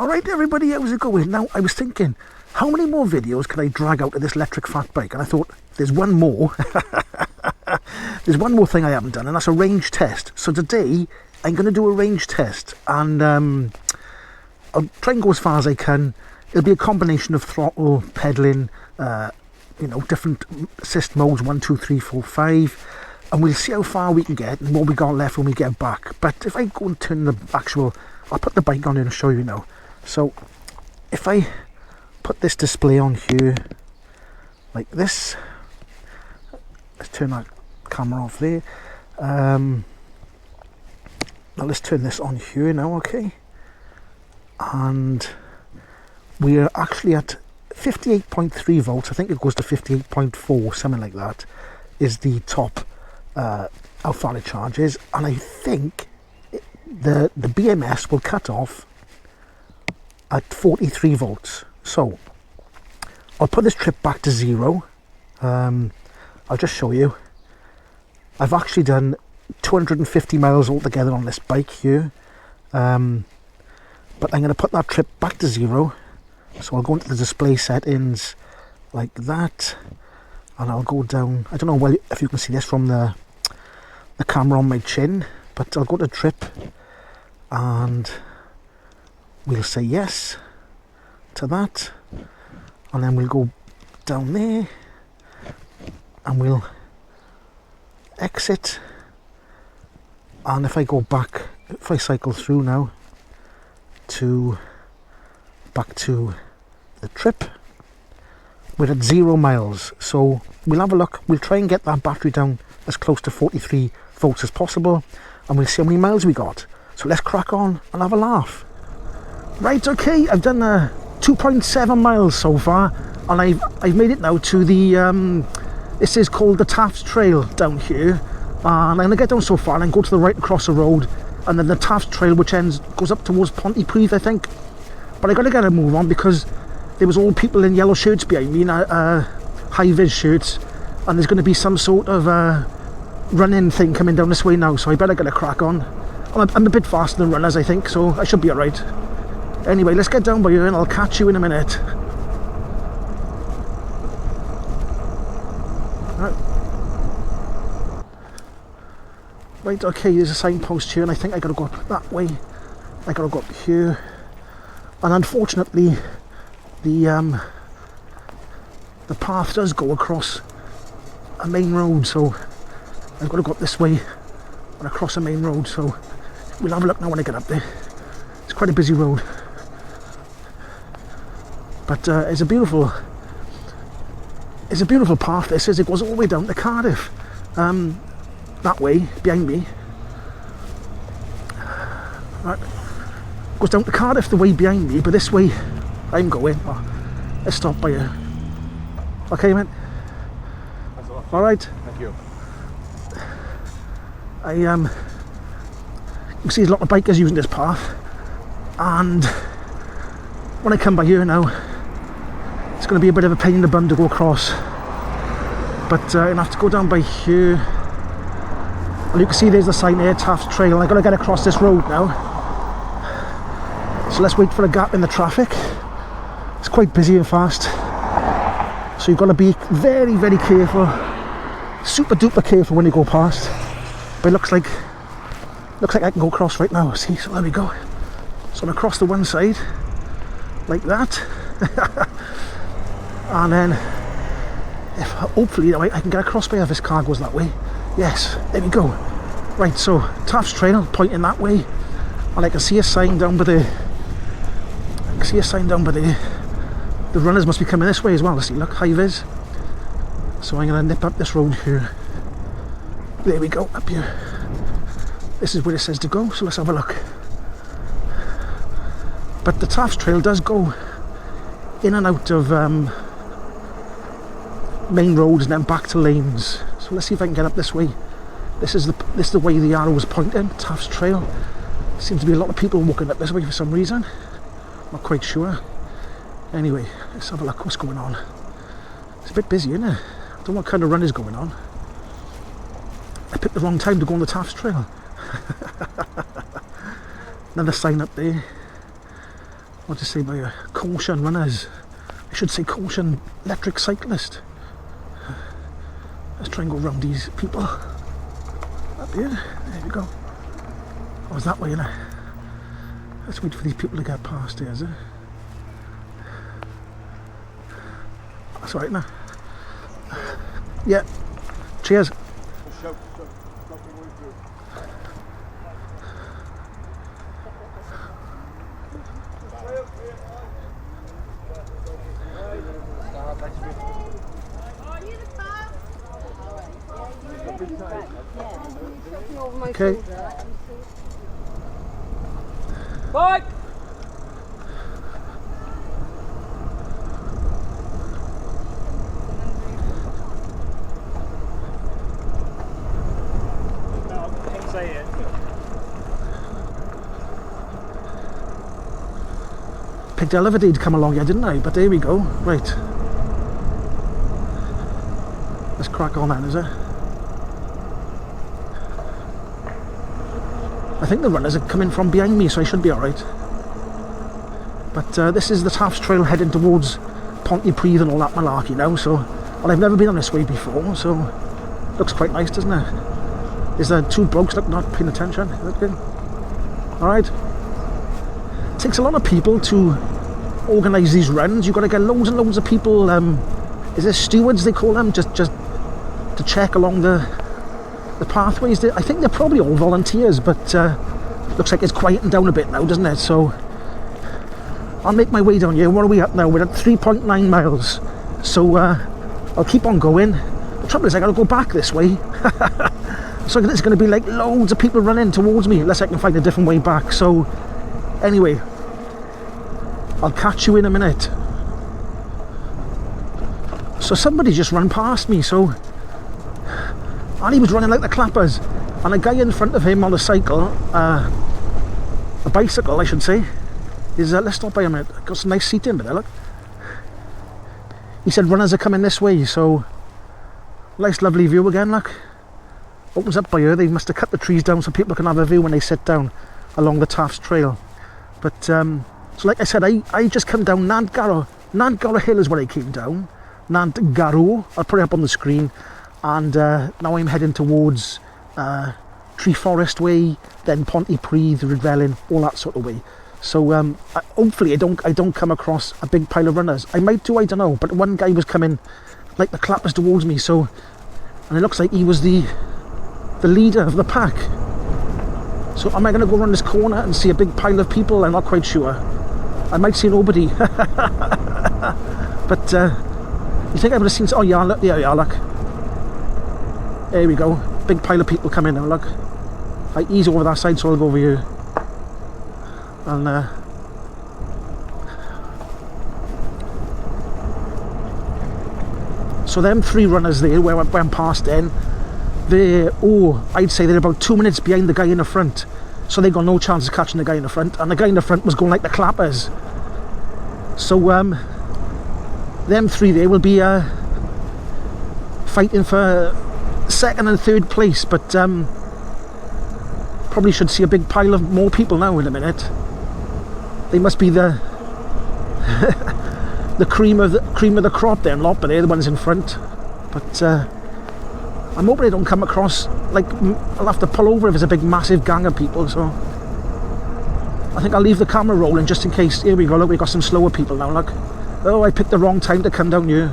Alright everybody, how's it going? Now, I was thinking, how many more videos can I drag out of this electric fat bike? And I thought, there's one more. There's one more thing I haven't done, and that's a range test. So today, I'm going to do a range test, and I'll try and go as far as I can. It'll be a combination of throttle, pedalling, you know, different assist modes, 1, 2, 3, 4, 5. And we'll see how far we can get and what we got left when we get back. But if I go and turn the actual... I'll put the bike on here and show you now. So, if I put this display on here, like this, let's turn that camera off there. Now let's turn this on here now, okay? And we are actually at 58.3 volts. I think it goes to 58.4, something like that, is the top how far it charges. And I think the BMS will cut off at 43 volts. So I'll put this trip back to 0. I'll just show you. I've actually done 250 miles altogether on this bike here, but I'm going to put that trip back to 0. So I'll go into the display settings like that, and I'll go down. I don't know if you can see this from the camera on my chin, but I'll go to trip and we'll say yes to that, and then we'll go down there and we'll exit. And if I go back, if I cycle through now to back to the trip, we're at 0 miles. So we'll have a look. We'll try and get that battery down as close to 43 volts as possible, and we'll see how many miles we got. So let's crack on and have a laugh. Right, okay, I've done 2.7 miles so far, and I've made it now to the this is called the Taff Trail down here, and I'm going to get down so far and go to the right across the road, and then the Taff Trail, which goes up towards Pontypridd, I think. But I got to get a move on because there was all people in yellow shirts behind me, high-vis shirts, and there's going to be some sort of running thing coming down this way now, so I better get a crack on. I'm a bit faster than runners, I think, so I should be alright. Anyway, let's get down by here and I'll catch you in a minute. Right, okay, there's a signpost here, and I think I gotta go up that way. I gotta go up here. And unfortunately, the path does go across a main road, so I've got to go up this way and across a main road. So we'll have a look now when I get up there. It's quite a busy road, but it's a beautiful path. This is. It goes all the way down to Cardiff, that way behind me. Right. Goes down to Cardiff the way behind me, but this way I'm going. Oh, let's stop by here. Okay, mate. All right. Thank you. You can see there's a lot of bikers using this path, and when I come by here now, it's going to be a bit of a pain in the bum to go across. But I'll have to go down by here. And you can see there's the sign here, Taff Trail. I've got to get across this road now. So let's wait for a gap in the traffic. It's quite busy and fast, so you've got to be very, very careful, super duper careful when you go past. But it looks like I can go across right now. See, so there we go. So I'm across the one side like that, and then hopefully I can get across by if this car goes that way. Yes, there we go. Right, so Taff's Trail pointing that way, and I can see a sign down by there. The runners must be coming this way as well. See, look, high-vis. So I'm going to nip up this road here. There we go, up here. This is where it says to go, so let's have a look. But the Taff Trail does go in and out of main roads and then back to lanes. So let's see if I can get up this way. This is the way the arrow was pointing, Taff's Trail. Seems to be a lot of people walking up this way for some reason. Not quite sure. Anyway, let's have a look what's going on. It's a bit busy, isn't it? I don't know what kind of run is going on. I picked the wrong time to go on the Taff Trail. Another sign up there. what to say by a caution runners. I should say caution electric cyclist. Let's try and go around these people. Up here, there we go. Oh, it's that way, innit? Let's wait for these people to get past here, is it? That's alright now. Yeah. Cheers. Okay. Bike! No, I can't say it. Picked Elevate to come along here, didn't I? But there we go. Right. Let's crack on then, is it? I think the runners are coming from behind me, so I should be alright. But this is the Taff Trail heading towards Pontypridd and all that malarkey now, so... Well, I've never been on this way before, so... Looks quite nice, doesn't it? Is there two blokes not paying attention? Is that good? Alright. Takes a lot of people to organise these runs. You've got to get loads and loads of people, is there stewards they call them? Just to check along the pathways. I think they're probably all volunteers, but looks like it's quieting down a bit now, doesn't it? So I'll make my way down here. What are we at now? We're at 3.9 miles. So I'll keep on going. The trouble is I gotta go back this way. So there's going to be like loads of people running towards me unless I can find a different way back. So anyway, I'll catch you in a minute. So somebody just ran past me, so... And he was running like the clappers. And a guy in front of him on a cycle, a bicycle I should say, is, let's stop by a minute, got some nice seating there, look. He said runners are coming this way, so... Nice lovely view again, look. Opens up by here, they must have cut the trees down so people can have a view when they sit down along the Taff Trail. But, so like I said, I just come down Nantgarrow Hill is where I came down. Nantgarrow, I'll put it up on the screen. And now I'm heading towards Tree Forest Way, then Pontypridd, Rydfelyn, all that sort of way. So hopefully I don't come across a big pile of runners. I might do, I don't know. But one guy was coming like the clappers towards me, so, and it looks like he was the leader of the pack. So am I going to go around this corner and see a big pile of people? I'm not quite sure. I might see nobody. But you think I would have seen... Oh yeah, look, yeah, look. There we go. Big pile of people coming now, look. He's over that side, so I'll go over here. And so them three runners there, where I went past then, I'd say they're about 2 minutes behind the guy in the front. So they got no chance of catching the guy in the front. And the guy in the front was going like the clappers. So them three there will be fighting for second and third place, but probably should see a big pile of more people now in a minute. They must be the the cream of the crop then, lot, but they're the ones in front. But I'm hoping I don't come across, like, I'll have to pull over if there's a big massive gang of people, so I think I'll leave the camera rolling just in case. Here we go, look, we've got some slower people now, look. Oh, I picked the wrong time to come down here.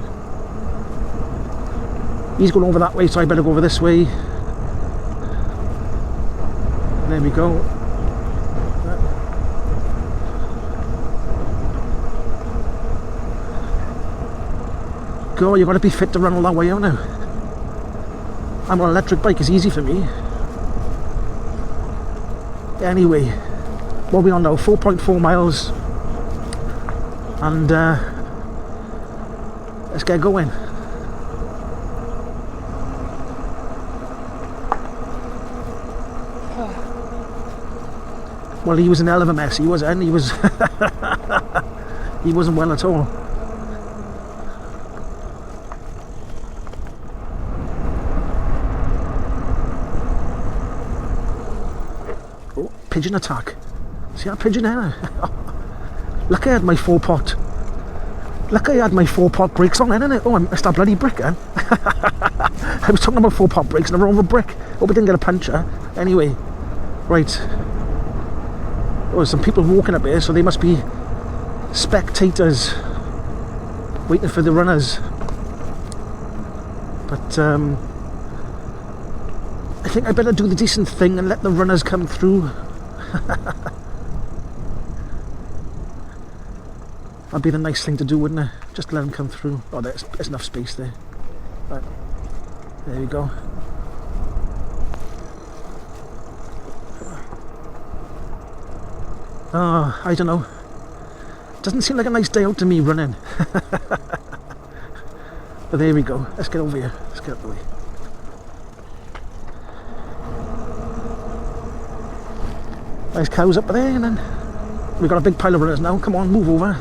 He's going over that way, so I better go over this way. There we go. Go, you've got to be fit to run all that way out now. I'm on an electric bike, it's easy for me. Anyway, what are we on now? 4.4 miles. And let's get going. Well, he was an hell of a mess, he was, and he was he wasn't well at all. Oh, pigeon attack. See that pigeon there? Lucky I had my 4-pot. Lucky I had my 4-pot brakes on then, innit? Oh, I missed that bloody brick then. I was talking about 4-pot brakes and I rode over a brick. Hope I didn't get a puncture. Anyway, right. Oh, there's some people walking up here, so they must be spectators waiting for the runners. But I think I better do the decent thing and let the runners come through. That'd be the nice thing to do, wouldn't it? Just let them come through. Oh, there's enough space there. Right. There we go. Oh, I don't know. Doesn't seem like a nice day out to me running. But there we go. Let's get over here. Let's get out of the way. Nice cows up there, and then we've got a big pile of runners now. Come on, move over.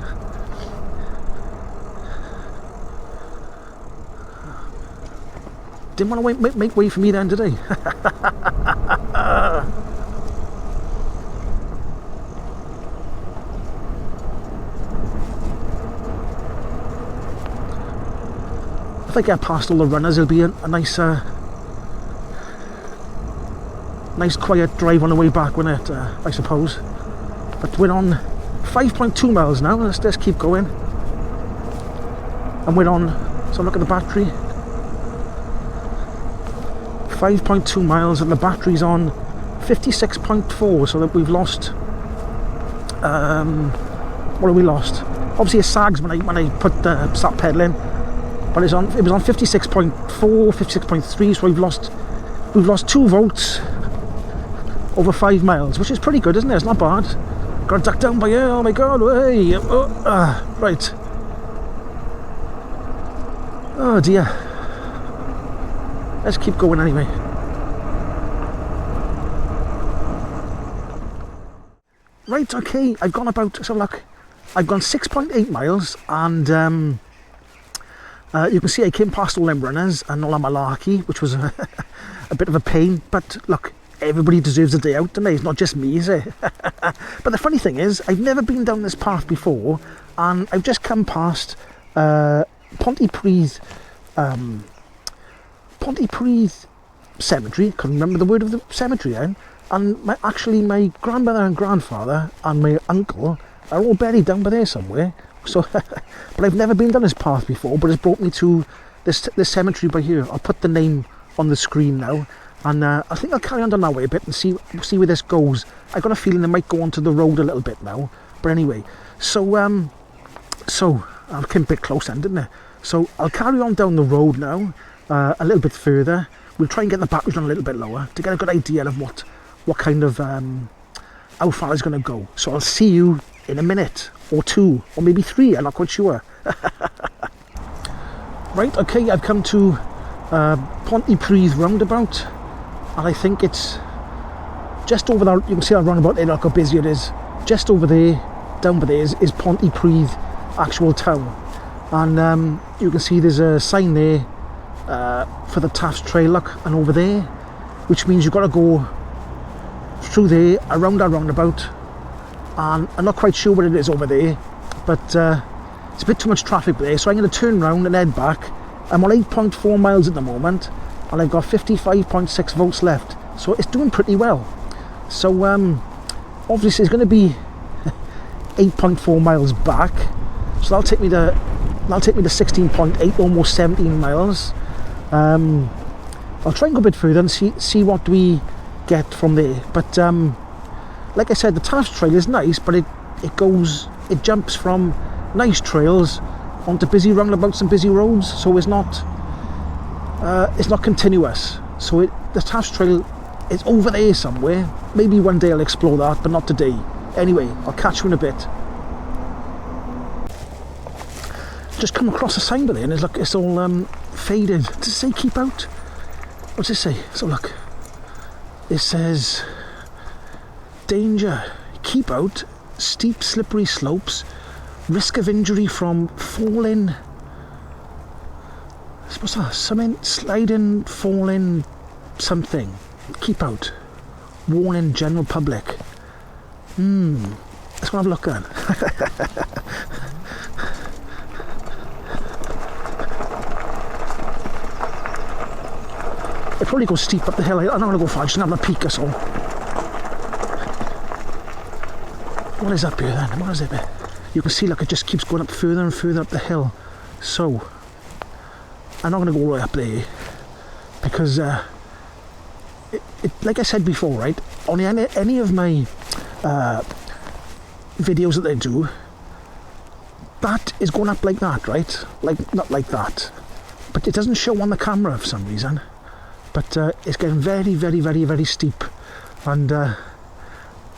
Didn't want to make way for me then, did I? If I get past all the runners, it'll be a nice, nice quiet drive on the way back, won't it? I suppose. But we're on 5.2 miles now. Let's keep going. And we're on. So look at the battery. 5.2 miles, and the battery's on 56.4. So that we've lost. What have we lost? Obviously, it sags when I start pedaling. But it was on 56.4, 56.3, so we've lost 2 volts over 5 miles, which is pretty good, isn't it? It's not bad. Got to duck down by here. Oh my god! Hey, right. Oh dear. Let's keep going anyway. Right. Okay. I've gone about. So look, I've gone 6.8 miles, and you can see I came past all them runners and all that malarkey, which was a bit of a pain. But look, everybody deserves a day out, don't they? It's not just me, is it? But the funny thing is, I've never been down this path before, and I've just come past Pontypridd cemetery. Couldn't remember the word of the cemetery then. And my grandmother and grandfather and my uncle are all buried down by there somewhere. So, but I've never been down this path before, but it's brought me to this cemetery by here. I'll put the name on the screen now, and I think I'll carry on down that way a bit and see where this goes. I got a feeling it might go onto the road a little bit now, but anyway. So I came a bit close then, didn't I? So I'll carry on down the road now, a little bit further. We'll try and get the batteries on a little bit lower to get a good idea of what kind of how far it's going to go. So I'll see you in a minute or 2 or maybe 3. I'm not quite sure. Right. Okay. I've come to Pontypridd Roundabout, and I think it's just over there. You can see that roundabout there. Look how busy it is. Just over there, down by there is Pontypridd actual town, and you can see there's a sign there for the Taff Trail. Look, and over there, which means you've got to go through there around that roundabout. And I'm not quite sure what it is over there, but it's a bit too much traffic there, so I'm going to turn around and head back. I'm on 8.4 miles at the moment, and I've got 55.6 volts left, so it's doing pretty well. So obviously it's going to be 8.4 miles back, so that'll take me to 16.8, almost 17 miles. I'll try and go a bit further and see what we get from there, but like I said, the Taff Trail is nice, but it jumps from nice trails onto busy roundabouts and busy roads, so it's not continuous. So the Taff Trail is over there somewhere. Maybe one day I'll explore that, but not today. Anyway, I'll catch you in a bit. Just come across a sign by there, and it's all faded. Does it say keep out? What's it say? So look, it says danger, keep out, steep slippery slopes, risk of injury from falling, I suppose something, sliding, falling, something, keep out, warning general public. Let's go have a look then. It probably goes steep up the hill. I don't want to go far, just have a peek or so. What is up here then? What is it there? You can see, look, it just keeps going up further and further up the hill. So, I'm not going to go right up there because, like I said before, right? On any of my videos that I do, that is going up like that, right? Like, not like that. But it doesn't show on the camera for some reason. But it's getting very, very, very, very steep. And I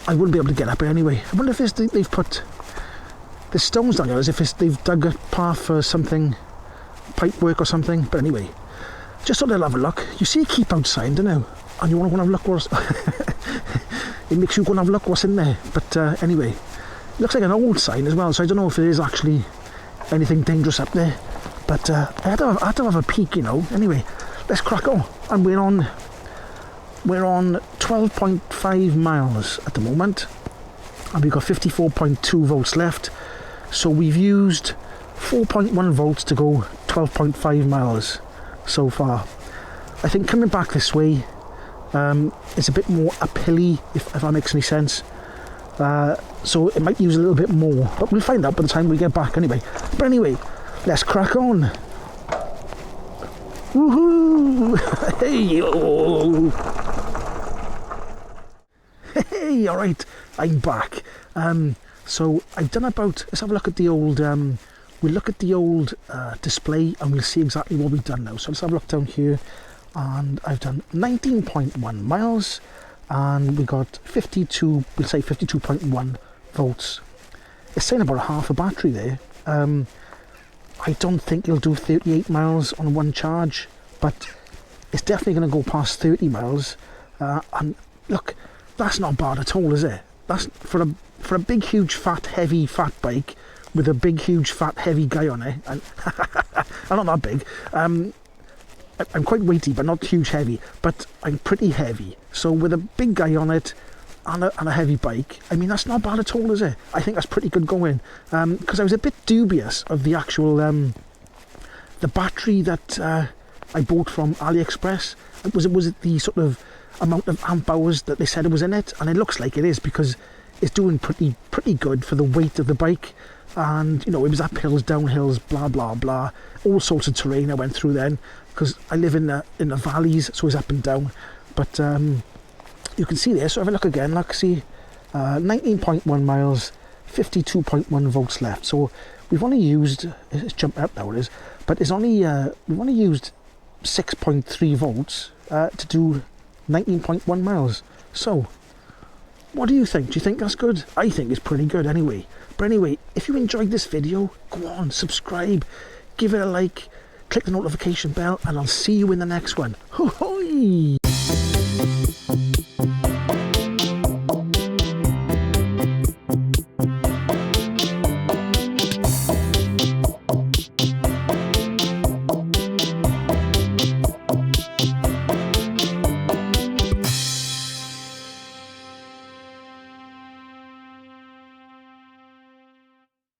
wouldn't be able to get up it anyway. I wonder if they've put the stones down here as if they've dug a path for something, pipe work or something. But anyway, just thought I'd have a look. You see a keep out sign, don't you? And you want to go and have a look what's it makes you go and have a look what's in there. But anyway, it looks like an old sign as well, so I don't know if there is actually anything dangerous up there. But I had to have a peek, you know. Anyway, let's crack on. And we're on 12.5 miles at the moment, and we've got 54.2 volts left. So we've used 4.1 volts to go 12.5 miles so far. I think coming back this way, it's a bit more uphilly, if that makes any sense. So it might use a little bit more, but we'll find out by the time we get back anyway. But anyway, let's crack on. Woohoo! Hey, oh. Hey, alright, I'm back. So I've done about, let's have a look at the old, we'll look at the old display and we'll see exactly what we've done now. So let's have a look down here, and I've done 19.1 miles, and we got 52, we'll say 52.1 volts. It's saying about half a battery there. I don't think you'll do 38 miles on one charge, but it's definitely going to go past 30 miles. And look, that's not bad at all, is it? That's for a big, huge, heavy fat bike with a big, huge, heavy guy on it. And I'm not that big. I'm quite weighty, but not huge heavy. But I'm pretty heavy. So with a big guy on it and a heavy bike, I mean, that's not bad at all, is it? I think that's pretty good going. Because I was a bit dubious of the actual the battery that I bought from AliExpress. Was it the sort of amount of amp hours that they said it was in it? And it looks like it is, because it's doing pretty good for the weight of the bike. And you know, it was up hills, down hills, blah blah blah, all sorts of terrain I went through then, because I live in the valleys, so it's up and down. But you can see there, so have a look again, like see 19.1 miles, 52.1 volts left. So we've only used, it's jumped up now it is, but it's only we've only used 6.3 volts to do 19.1 miles. So what do you think? Do you think that's good? I think it's pretty good anyway. But anyway, if you enjoyed this video, go on, subscribe, give it a like, click the notification bell, and I'll see you in the next one. Ho-hoi!